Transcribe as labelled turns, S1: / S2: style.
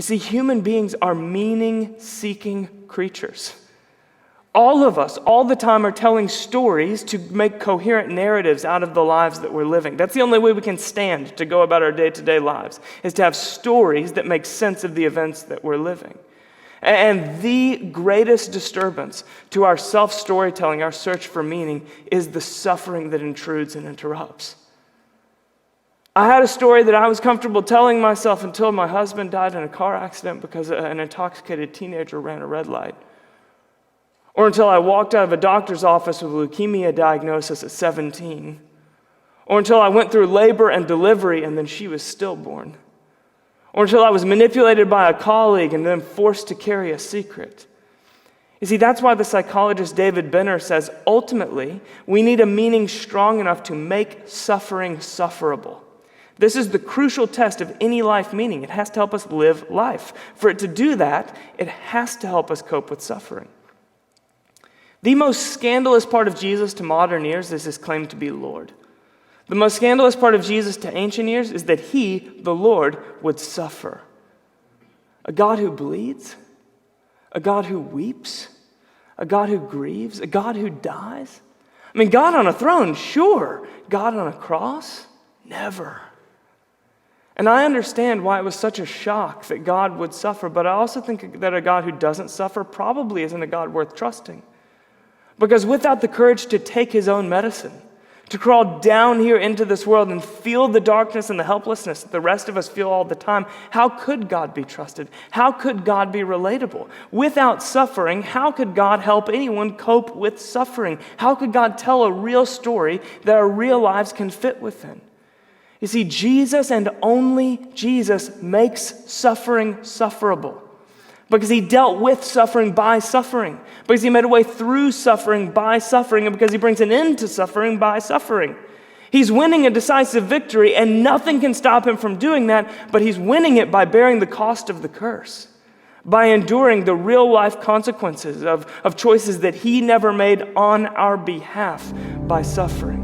S1: You see, human beings are meaning-seeking creatures. All of us, all the time, are telling stories to make coherent narratives out of the lives that we're living. That's the only way we can stand to go about our day-to-day lives, is to have stories that make sense of the events that we're living. And the greatest disturbance to our self-storytelling, our search for meaning, is the suffering that intrudes and interrupts. I had a story that I was comfortable telling myself until my husband died in a car accident because an intoxicated teenager ran a red light. Or until I walked out of a doctor's office with a leukemia diagnosis at 17. Or until I went through labor and delivery and then she was stillborn. Or until I was manipulated by a colleague and then forced to carry a secret. You see, that's why the psychologist David Benner says, ultimately, we need a meaning strong enough to make suffering sufferable. This is the crucial test of any life meaning. It has to help us live life. For it to do that, it has to help us cope with suffering. The most scandalous part of Jesus to modern ears is his claim to be Lord. The most scandalous part of Jesus to ancient ears is that he, the Lord, would suffer. A God who bleeds, a God who weeps, a God who grieves, a God who dies. I mean, God on a throne, sure. God on a cross, never. And I understand why it was such a shock that God would suffer, but I also think that a God who doesn't suffer probably isn't a God worth trusting. Because without the courage to take his own medicine, to crawl down here into this world and feel the darkness and the helplessness that the rest of us feel all the time, how could God be trusted? How could God be relatable? Without suffering, how could God help anyone cope with suffering? How could God tell a real story that our real lives can fit within? You see, Jesus and only Jesus makes suffering sufferable. Because he dealt with suffering by suffering. Because he made a way through suffering by suffering. And because he brings an end to suffering by suffering. He's winning a decisive victory, and nothing can stop him from doing that, but he's winning it by bearing the cost of the curse. By enduring the real-life consequences of choices that he never made on our behalf by suffering.